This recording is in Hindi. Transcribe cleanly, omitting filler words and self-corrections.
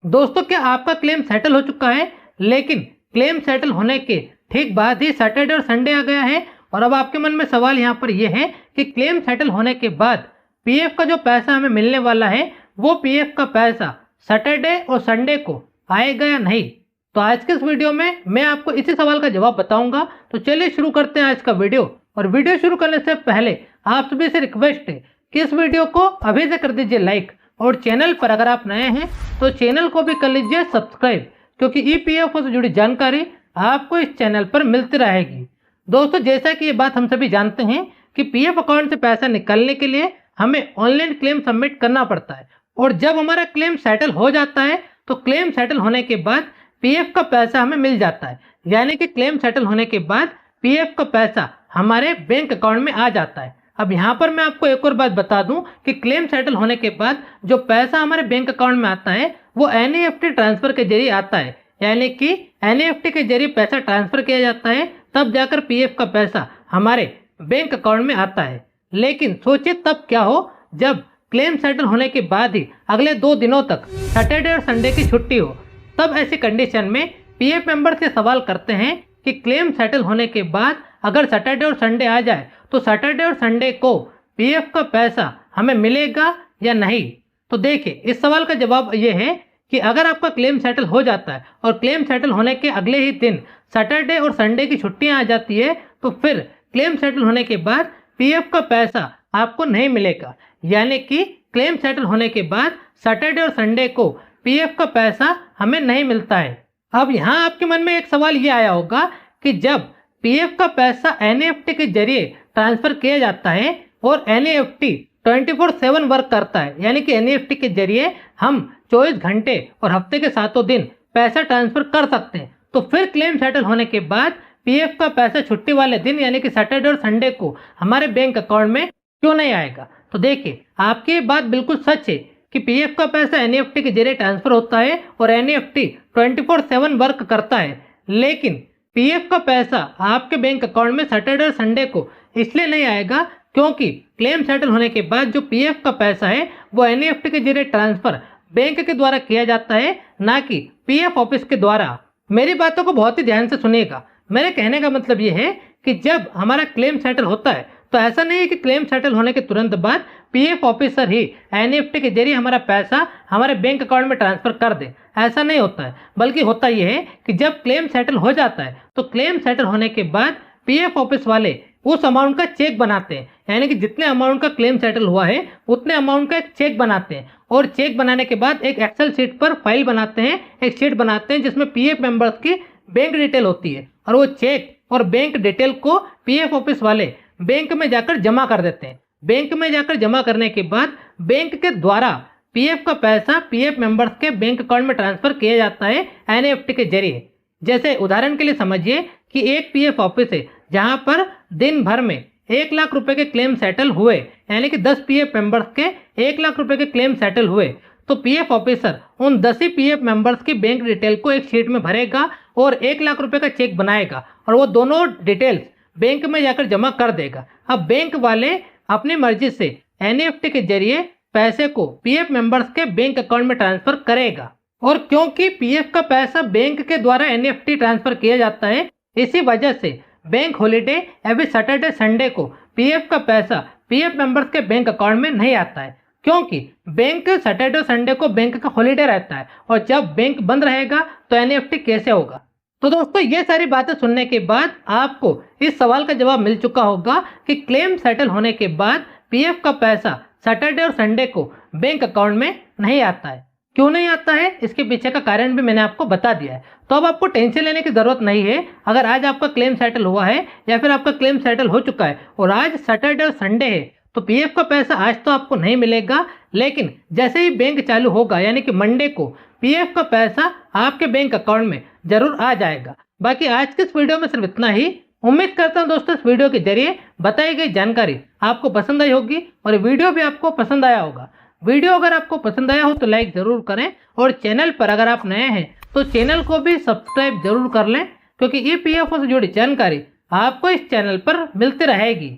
दोस्तों, क्या आपका क्लेम सेटल हो चुका है, लेकिन क्लेम सेटल होने के ठीक बाद ही सैटरडे और संडे आ गया है और अब आपके मन में सवाल यहाँ पर यह है कि क्लेम सेटल होने के बाद पीएफ का जो पैसा हमें मिलने वाला है वो पीएफ का पैसा सैटरडे और संडे को आएगा या नहीं। तो आज के इस वीडियो में मैं आपको इसी सवाल का जवाब बताऊंगा। तो चलिए शुरू करते हैं आज का वीडियो। और वीडियो शुरू करने से पहले आप सभी से रिक्वेस्ट है कि इस वीडियो को अभी से कर दीजिए लाइक, और चैनल पर अगर आप नए हैं तो चैनल को भी कर लीजिए सब्सक्राइब, क्योंकि ईपीएफओ से जुड़ी जानकारी आपको इस चैनल पर मिलती रहेगी। दोस्तों, जैसा कि ये बात हम सभी जानते हैं कि पीएफ अकाउंट से पैसा निकालने के लिए हमें ऑनलाइन क्लेम सबमिट करना पड़ता है, और जब हमारा क्लेम सेटल हो जाता है तो क्लेम सेटल होने के बाद पीएफ का पैसा हमें मिल जाता है। यानी कि क्लेम सेटल होने के बाद पीएफ का पैसा हमारे बैंक अकाउंट में आ जाता है। अब यहाँ पर मैं आपको एक और बात बता दूं कि क्लेम सेटल होने के बाद जो पैसा हमारे बैंक अकाउंट में आता है वो एनईएफटी ट्रांसफर के जरिए आता है। यानी कि एनईएफटी के जरिए पैसा ट्रांसफर किया जाता है, तब जाकर पीएफ का पैसा हमारे बैंक अकाउंट में आता है। लेकिन सोचिए तब क्या हो जब क्लेम सेटल होने के बाद ही अगले 2 दिनों तक सैटरडे और संडे की छुट्टी हो। तब ऐसी कंडीशन में पीएफ मेंबर से सवाल करते हैं कि क्लेम सेटल होने के बाद अगर सैटरडे और संडे आ जाए तो सैटरडे और संडे को पीएफ का पैसा हमें मिलेगा या नहीं। तो देखिए, इस सवाल का जवाब ये है कि अगर आपका क्लेम सेटल हो जाता है और क्लेम सेटल होने के अगले ही दिन सैटरडे और संडे की छुट्टियां आ जाती है तो फिर क्लेम सेटल होने के बाद पीएफ का पैसा आपको नहीं मिलेगा। यानी कि क्लेम सेटल होने के बाद सैटरडे और संडे को पीएफ का पैसा हमें नहीं मिलता है। अब यहाँ आपके मन में एक सवाल ये आया होगा कि जब पीएफ का पैसा एनईएफटी के जरिए ट्रांसफर किया जाता है और एनईएफटी 24/7 वर्क करता है, यानी कि एनईएफटी के जरिए हम 24 घंटे और हफ्ते के 7 दिन पैसा ट्रांसफर कर सकते हैं, तो फिर क्लेम सेटल होने के बाद पीएफ का पैसा छुट्टी वाले दिन यानी कि सैटरडे और संडे को हमारे बैंक अकाउंट में क्यों नहीं आएगा। तो देखिए, आपकी बात बिल्कुल सच है कि पीएफ का पैसा एनईएफटी के जरिए ट्रांसफर होता है और एनईएफटी 24/7 वर्क करता है, लेकिन पीएफ का पैसा आपके बैंक अकाउंट में सैटरडे और संडे को इसलिए नहीं आएगा क्योंकि क्लेम सेटल होने के बाद जो पीएफ का पैसा है वो एनईएफटी के जरिए ट्रांसफर बैंक के द्वारा किया जाता है, ना कि पीएफ ऑफिस के द्वारा। मेरी बातों को बहुत ही ध्यान से सुनिएगा। मेरे कहने का मतलब ये है कि जब हमारा क्लेम सेटल होता है तो ऐसा नहीं है कि क्लेम सेटल होने के तुरंत बाद पीएफ ऑफिसर ही एनईएफटी के जरिए हमारा पैसा हमारे बैंक अकाउंट में ट्रांसफर कर दे। ऐसा नहीं होता है, बल्कि होता यह है कि जब क्लेम सेटल हो जाता है तो क्लेम सेटल होने के बाद पीएफ ऑफिस वाले उस अमाउंट का चेक बनाते हैं, यानी कि जितने अमाउंट का क्लेम सेटल हुआ है उतने अमाउंट का एक चेक बनाते हैं, और चेक बनाने के बाद एक एक्सेल शीट पर फाइल बनाते हैं, एक शीट बनाते हैं जिसमें पीएफ मेंबर्स की बैंक डिटेल होती है, और वो चेक और बैंक डिटेल को पीएफ ऑफिस वाले बैंक में जाकर जमा कर देते हैं। बैंक में जाकर जमा करने के बाद बैंक के द्वारा पीएफ का पैसा पीएफ मेंबर्स के बैंक अकाउंट में ट्रांसफर किया जाता है एनईएफटी के जरिए। जैसे उदाहरण के लिए समझिए कि एक पीएफ ऑफिस है जहां पर दिन भर में 1 लाख रुपए के क्लेम सेटल हुए, यानी कि 10 पीएफ मेंबर्स के 1 लाख रुपए के क्लेम सेटल हुए, तो पीएफ ऑफिसर उन 10 ही पीएफ मेंबर्स की बैंक डिटेल को एक शीट में भरेगा और 1 लाख रुपए का चेक बनाएगा, और वो दोनों डिटेल्स बैंक में जाकर जमा कर देगा। अब बैंक वाले अपनी मर्जी से एनईएफटी के जरिए पैसे को पीएफ मेंबर्स के बैंक अकाउंट में ट्रांसफर करेगा, और क्योंकि पीएफ का पैसा बैंक के द्वारा एनईएफटी ट्रांसफर किया जाता है, इसी वजह से bank holiday every Saturday Sunday को पीएफ का पैसा पीएफ मेंबर्स के बैंक अकाउंट में नहीं आता है, क्योंकि बैंक सैटरडे संडे को बैंक का हॉलीडे रहता है, और जब बैंक बंद रहेगा तो एनईएफटी कैसे होगा। तो दोस्तों, ये सारी बातें सुनने के बाद आपको इस सवाल का जवाब मिल चुका होगा कि क्लेम सेटल होने के बाद पीएफ का पैसा सैटरडे और संडे को बैंक अकाउंट में नहीं आता है। क्यों नहीं आता है, इसके पीछे का कारण भी मैंने आपको बता दिया है। तो अब आपको टेंशन लेने की जरूरत नहीं है। अगर आज आपका क्लेम सेटल हुआ है या फिर आपका क्लेम सेटल हो चुका है और आज सैटरडे और संडे है, तो पीएफ का पैसा आज तो आपको नहीं मिलेगा, लेकिन जैसे ही बैंक चालू होगा यानी कि मंडे को पीएफ का पैसा आपके बैंक अकाउंट में जरूर आ जाएगा। बाकी आज के इस वीडियो में सिर्फ इतना ही। उम्मीद करता हूं दोस्तों इस वीडियो के जरिए बताई गई जानकारी आपको पसंद आई होगी और वीडियो भी आपको पसंद आया होगा। वीडियो अगर आपको पसंद आया हो तो लाइक जरूर करें, और चैनल पर अगर आप नए हैं तो चैनल को भी सब्सक्राइब जरूर कर लें, क्योंकि ईपीएफओ से जुड़ी जानकारी आपको इस चैनल पर मिलती रहेगी।